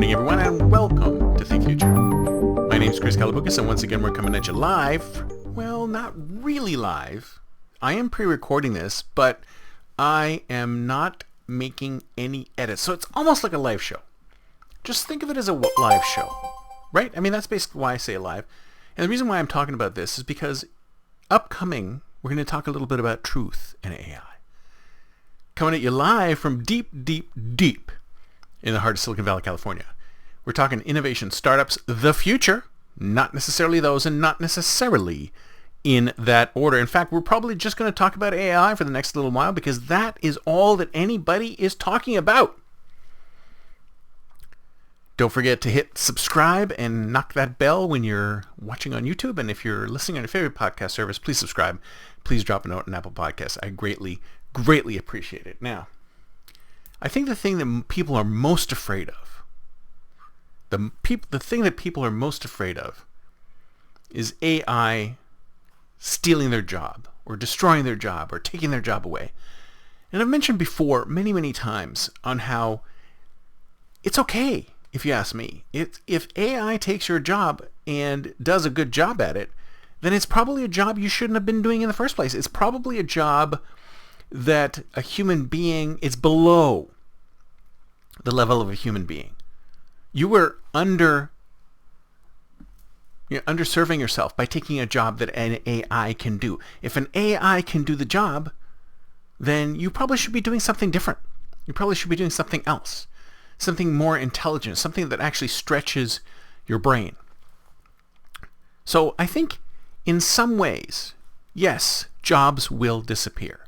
morning, everyone, and welcome to Think Future. My name is Chris Kalaboukis, and once again, we're coming at you live. Well, not really live. I am pre-recording this, but I am not making any edits, so it's almost like a live show. Just think of it as a live show, right? I mean, that's basically why I say live. And the reason why I'm talking about this is because upcoming, we're going to talk a little bit about truth and AI. Coming at you live from deep in the heart of Silicon Valley, California. We're talking innovation, startups, the future, not necessarily those and not necessarily in that order. In fact, we're probably just going to talk about AI for the next little while because that is all that anybody is talking about. Don't forget to hit subscribe and knock that bell when you're watching on YouTube. And if you're listening on your favorite podcast service, please subscribe. Please drop a note on Apple Podcasts. I greatly appreciate it. Now, I think the thing that people are most afraid of, the thing that people are most afraid of is AI stealing their job or destroying their job or taking their job away. And I've mentioned before many times on how it's okay, if you ask me. If AI takes your job and does a good job at it, then it's probably a job you shouldn't have been doing in the first place. It's probably a job that a human being is below the level of a human being. You were underserving yourself by taking a job that an AI can do. If an AI can do the job, then you probably should be doing something different. You probably should be doing something else, something more intelligent, something that actually stretches your brain. So I think in some ways, yes, jobs will disappear.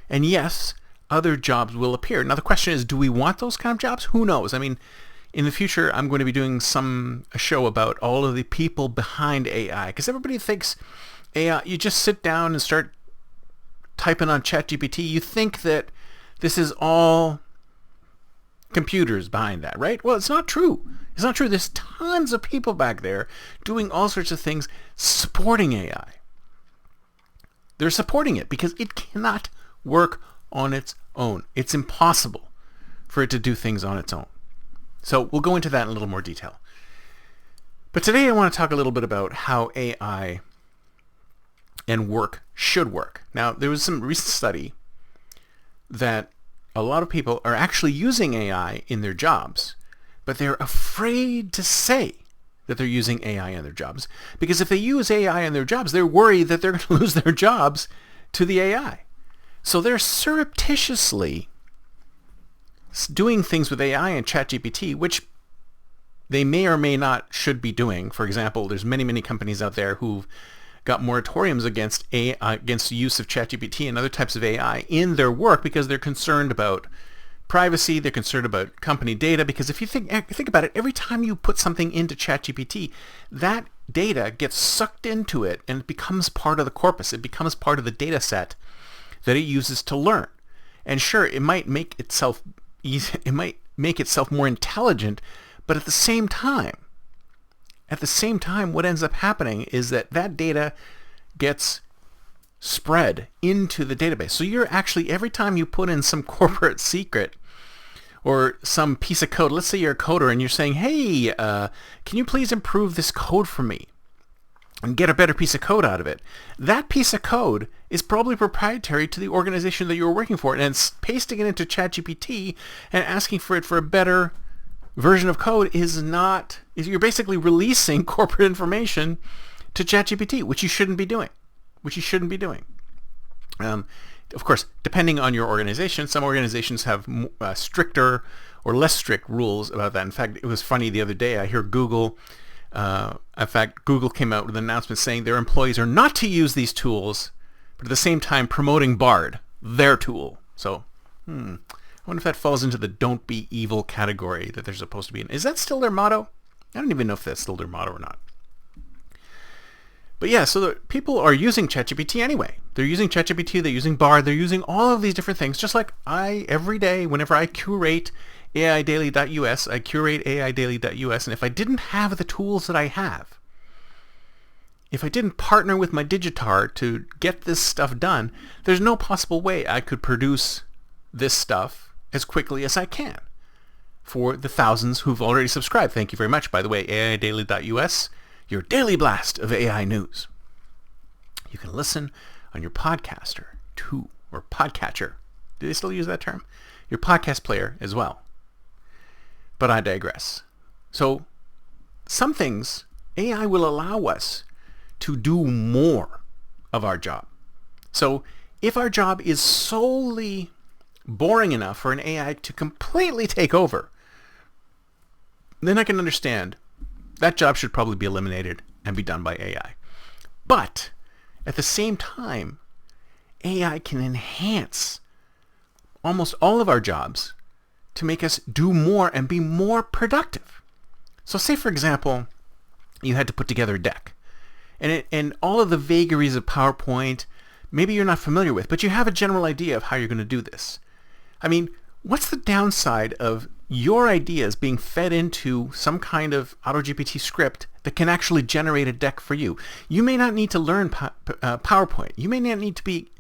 And yes, other jobs will appear. Now the question is, do we want those kind of jobs? Who knows? I mean, in the future, I'm going to be doing a show about all of the people behind AI, because everybody thinks AI, you just sit down and start typing on ChatGPT. You think that this is all computers behind that, right? Well, it's not true. It's not true. There's tons of people back there doing all sorts of things supporting AI. They're supporting it because it cannot work on its own. It's impossible for it to do things on its own. So we'll go into that in a little more detail. But today I want to talk a little bit about how AI and work should work. Now, there was some recent study that a lot of people are actually using AI in their jobs, but they're afraid to say that they're using AI in their jobs. Because if they use AI in their jobs, they're worried that they're going to lose their jobs to the AI. So they're surreptitiously doing things with AI and ChatGPT, which they may or may not should be doing. For example, there's many companies out there who've got moratoriums against the use of ChatGPT and other types of AI in their work because they're concerned about privacy. They're concerned about company data. Because if you think about it, every time you put something into ChatGPT, that data gets sucked into it and it becomes part of the corpus. It becomes part of the data set that it uses to learn. And sure, it might make itself easy, it might make itself more intelligent, but at the same time, what ends up happening is that data gets spread into the database. So you're actually, every time you put in some corporate secret or some piece of code, let's say you're a coder and you're saying, hey, can you please improve this code for me and get a better piece of code out of it? That piece of code is probably proprietary to the organization that you're working for, and it's pasting it into ChatGPT and asking for it for a better version of code you're basically releasing corporate information to ChatGPT, which you shouldn't be doing. Of course, depending on your organization, some organizations have stricter or less strict rules about that. In fact, it was funny the other day, I hear Google came out with an announcement saying their employees are not to use these tools, but at the same time promoting Bard, their tool. So, I wonder if that falls into the don't be evil category that they're supposed to be in. Is that still their motto? I don't even know if that's still their motto or not. But yeah, so the people are using ChatGPT anyway. They're using ChatGPT, they're using Bard, they're using all of these different things, just like every day, whenever I curate aidaily.us, I curate aidaily.us, and if I didn't have the tools that I have, if I didn't partner with my Digitar to get this stuff done, there's no possible way I could produce this stuff as quickly as I can. for the thousands who've already subscribed. Thank you very much. By the way, AIdaily.us, your daily blast of AI news. You can listen on your podcaster too, or podcatcher. Do they still use that term? Your podcast player as well. But I digress. So some things AI will allow us to do more of our job. So if our job is solely boring enough for an AI to completely take over, then I can understand that job should probably be eliminated and be done by AI. But at the same time, AI can enhance almost all of our jobs to make us do more and be more productive. So say, for example, you had to put together a deck. And all of the vagaries of PowerPoint, maybe you're not familiar with, but you have a general idea of how you're going to do this. I mean, what's the downside of your ideas being fed into some kind of AutoGPT script that can actually generate a deck for you? You may not need to learn PowerPoint. You may not need to be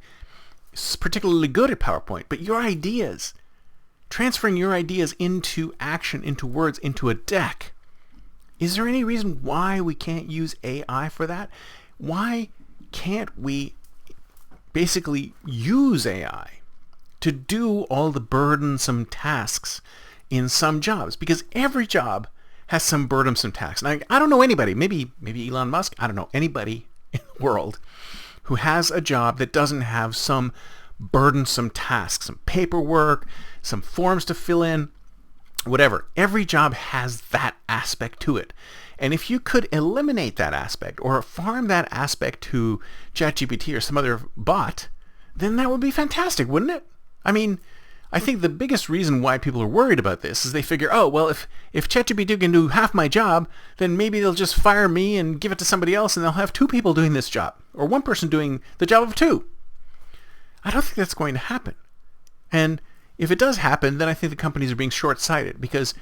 particularly good at PowerPoint, but your ideas, transferring your ideas into action, into words, into a deck, is there any reason why we can't use AI for that? Why can't we basically use AI to do all the burdensome tasks in some jobs? Because every job has some burdensome tasks. And I don't know anybody, maybe Elon Musk, I don't know anybody in the world who has a job that doesn't have some burdensome tasks, some paperwork, some forms to fill in, whatever. Every job has that aspect to it. And if you could eliminate that aspect or farm that aspect to ChatGPT or some other bot, then that would be fantastic, wouldn't it? I mean, I think the biggest reason why people are worried about this is they figure, oh, well, if ChatGPT can do half my job, then maybe they'll just fire me and give it to somebody else and they'll have two people doing this job, or one person doing the job of two. I don't think that's going to happen. And if it does happen, then I think the companies are being short-sighted, because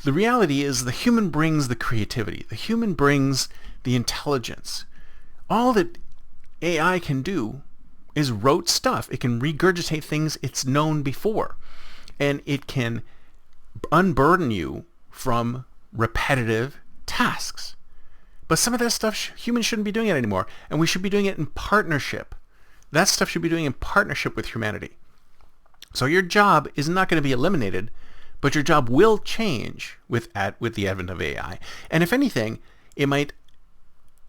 the reality is the human brings the creativity. The human brings the intelligence. All that AI can do is rote stuff. It can regurgitate things it's known before. And it can unburden you from repetitive tasks. But some of that stuff, humans shouldn't be doing it anymore. And we should be doing it in partnership. That stuff should be doing in partnership with humanity. So your job is not going to be eliminated, but your job will change with the advent of AI. And if anything, it might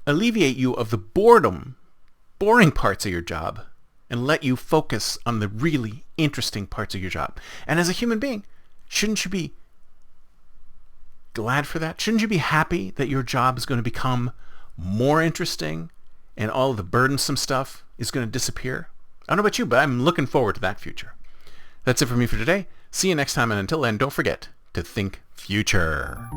alleviate you of the boring parts of your job and let you focus on the really interesting parts of your job. And as a human being, shouldn't you be glad for that? Shouldn't you be happy that your job is going to become more interesting and all the burdensome stuff is going to disappear? I don't know about you, but I'm looking forward to that future. That's it for me for today. See you next time, and until then, don't forget to think future.